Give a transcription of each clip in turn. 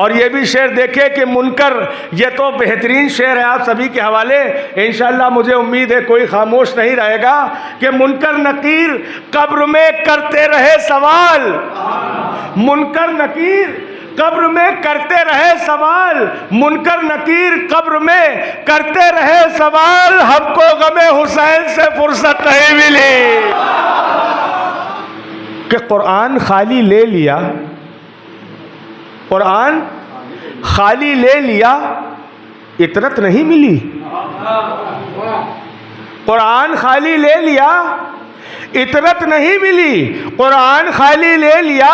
और ये भी शेर देखे कि मुनकर, ये तो बेहतरीन शेर है आप सभी के हवाले। इंशाअल्लाह मुझे उम्मीद है कोई खामोश नहीं रहेगा कि मुनकर नकीर कब्र में करते रहे सवाल, मुनकर नकीर कब्र में करते रहे सवाल, मुनकर नकीर कब्र में करते रहे सवाल, हमको गमे हुसैन से फुर्सत नहीं मिली। कि कुरान खाली ले लिया, कुरान खाली ले लिया, इतरत नहीं मिली। कुरान खाली ले लिया, इतरत नहीं मिली। कुरान खाली ले लिया,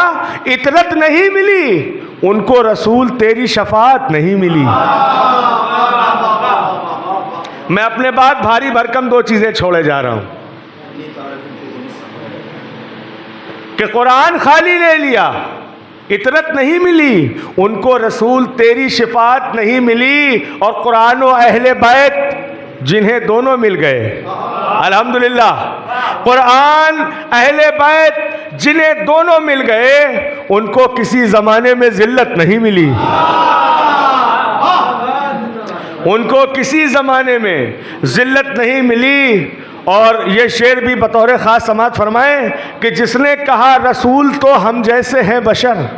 इतरत नहीं मिली। उनको रसूल तेरी शफाअत नहीं मिली। मैं अपने बाद भारी भरकम दो चीजें छोड़े जा रहा हूं कि कुरान खाली ले लिया, इतरत नहीं मिली, उनको रसूल तेरी शफाअत नहीं मिली। और कुरान व अहले बैत जिन्हें दोनों मिल गए, अल्हम्दुलिल्लाह, कुरान अहले बैत जिन्हें दोनों मिल गए, उनको किसी जमाने में जिल्लत नहीं मिली, उनको किसी जमाने में जिल्लत नहीं मिली। और ये शेर भी बतौर ख़ास समात फरमाएं कि जिसने कहा रसूल तो हम जैसे हैं बशर,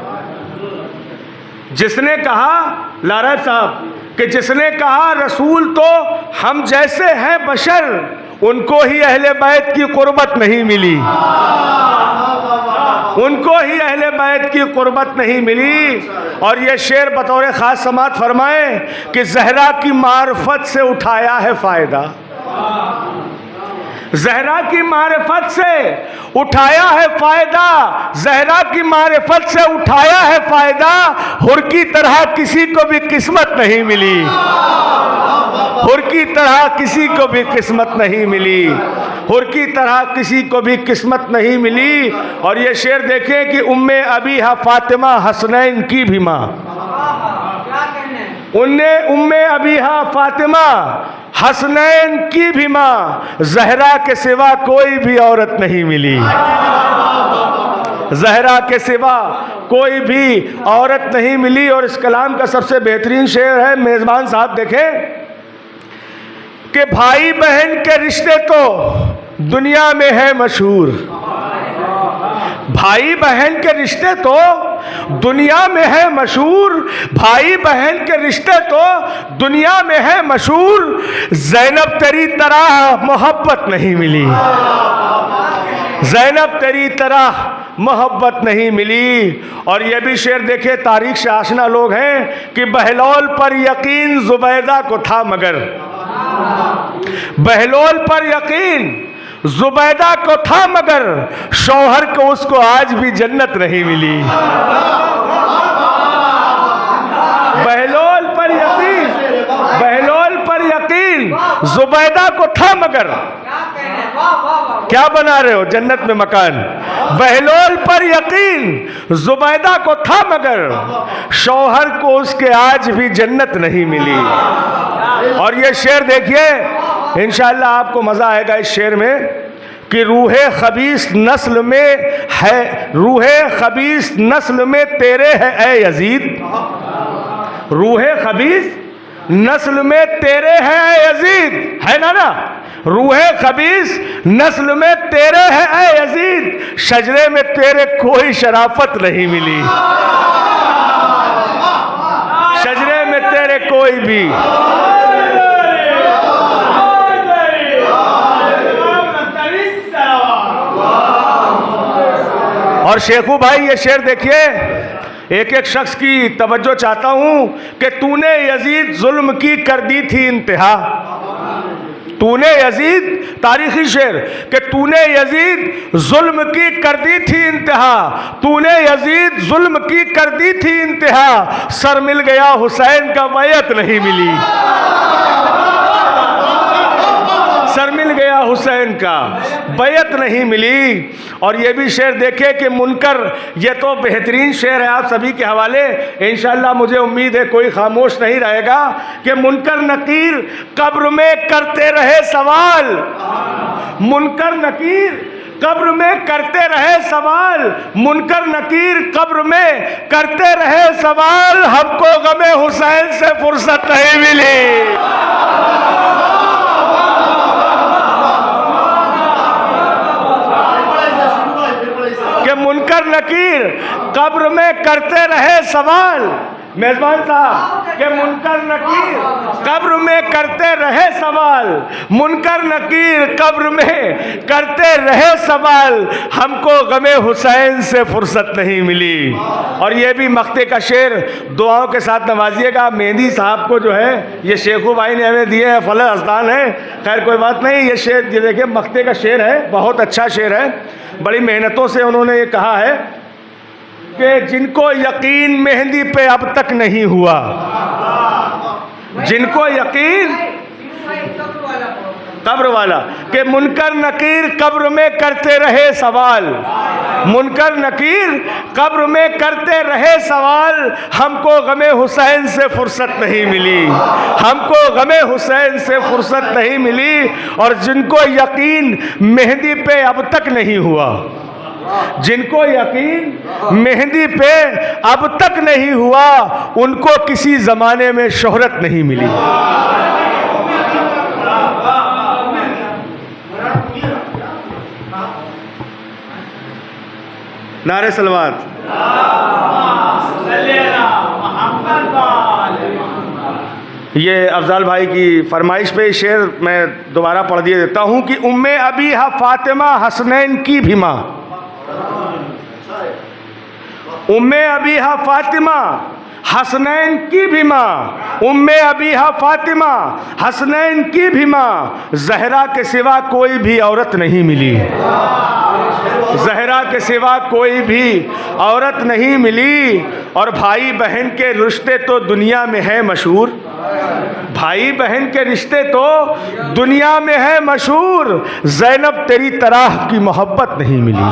जिसने कहा लारा साहब कि जिसने कहा रसूल तो हम जैसे हैं बशर, उनको ही अहले बैत की कुर्बत नहीं मिली, उनको ही अहले बैत की कुर्बत नहीं मिली। और ये शेर बतौर ख़ास समात फरमाएं कि ज़हरा की मार्फत से उठाया है फ़ायदा, ज़हरा की मारिफत से उठाया है फ़ायदा, ज़हरा की मारिफत से उठाया है फ़ायदा। हुर की तरह किसी को भी किस्मत नहीं मिली, हुर की तरह किसी को भी किस्मत नहीं मिली, हुर की तरह किसी को भी किस्मत नहीं मिली। और ये शेर देखें कि उम्मे अबीहा फातिमा हसनैन की भी माँ, उन्हें उम्मे अबीहा फातिमा हसनैन की भी माँ, ज़हरा के सिवा कोई भी औरत नहीं मिली, ज़हरा के सिवा कोई भी औरत नहीं मिली। और इस कलाम का सबसे बेहतरीन शेर है, मेज़बान साहब देखें कि भाई बहन के रिश्ते तो दुनिया में है मशहूर, भाई बहन के रिश्ते तो दुनिया में है मशहूर, भाई बहन के रिश्ते तो दुनिया में है मशहूर। ज़ैनब तेरी तरह मोहब्बत नहीं मिली, ज़ैनब तेरी तरह मोहब्बत नहीं मिली। और ये भी शेर देखे, तारीख से आशना लोग हैं कि बहलोल पर यकीन ज़ुबैदा को था, मगर बहलोल पर यकीन ज़ुबैदा को था, मगर शौहर को उसको आज भी जन्नत नहीं मिली। बहलोल पर यकीन, बहलोल पर यकीन ज़ुबैदा को था, मगर क्या बना रहे हो जन्नत में मकान। बहलोल पर यकीन ज़ुबैदा को था, मगर शौहर को उसके आज भी जन्नत नहीं मिली। और ये शेर देखिए, इंशाअल्लाह आपको मज़ा आएगा इस शेर में कि रूहे खबीस नस्ल में है, रूहे खबीस नस्ल में तेरे है ए यजीद, रूहे खबीस नस्ल में तेरे है ए यजीद, है ना, रूहे खबीस नस्ल में तेरे है ए यजीद, शजरे में तेरे कोई शराफत नहीं मिली, शजरे में तेरे कोई भी। और शेखू भाई ये शेर देखिए, एक एक शख्स की तवज्जो चाहता हूं कि तूने यजीद जुल्म की कर दी थी इंतहा, तूने यजीद, तारीखी शेर कि तूने यजीद जुल्म की कर दी थी इंतहा, तूने यजीद जुल्म की कर दी थी इंतहा, सर मिल गया हुसैन का बैत नहीं मिली, सर मिल गया हुसैन का बैत नहीं मिली। और ये भी शेर देखे कि मुनकर, ये तो बेहतरीन शेर है आप सभी के हवाले। इंशाअल्लाह मुझे उम्मीद है कोई खामोश नहीं रहेगा कि मुनकर नकीर कब्र में करते रहे सवाल, मुनकर नकीर कब्र में करते रहे सवाल, मुनकर नकीर कब्र में करते रहे सवाल, हमको गमे हुसैन से फुर्सत नहीं मिली। कि मुनकर नकीर कब्र में करते रहे सवाल, मेजबान साहब के मुनकर नकीर कब्र में करते रहे सवाल, मुनकर नकीर कब्र में करते रहे सवाल, हमको गमे हुसैन से फुर्सत नहीं मिली। और ये भी मक्ते का शेर दुआओं के साथ नवाजिएगा। मेहंदी साहब को जो है ये शेखू भाई ने हमें दिए हैं, फल अस्तान है, खैर कोई बात नहीं। ये शेर ये देखिए मक्ते का शेर है, बहुत अच्छा शेर है, बड़ी मेहनतों से उन्होंने ये कहा है कि जिनको यकीन मेहंदी पे अब तक नहीं हुआ, जिनको यकीन कब्र वाला के मुनकर नकीर कब्र में करते रहे सवाल, मुनकर नकीर कब्र में करते रहे सवाल, हमको गमे हुसैन से फुर्सत नहीं मिली, हमको गमे हुसैन से फुर्सत नहीं मिली। और जिनको यकीन मेहंदी पे अब तक नहीं हुआ, जिनको यकीन मेहंदी पे अब तक नहीं हुआ, उनको किसी जमाने में शोहरत नहीं मिली। नारे सलवात। ये अफजाल भाई की फरमाइश पे शेर मैं दोबारा पढ़ दिए देता हूँ कि उम्मे अबीहा फातिमा हसनैन की भी माँ, उम्मे अबीहा फातिमा हसनैन की भी माँ, उम्मे अबीहा फातिमा हसनैन की भी माँ, जहरा के सिवा कोई भी औरत नहीं मिली, जहरा के सिवा कोई भी औरत नहीं मिली। और भाई बहन के रिश्ते तो दुनिया में है मशहूर, भाई बहन के रिश्ते तो दुनिया में है मशहूर, ज़ैनब तेरी तरह की मोहब्बत नहीं मिली।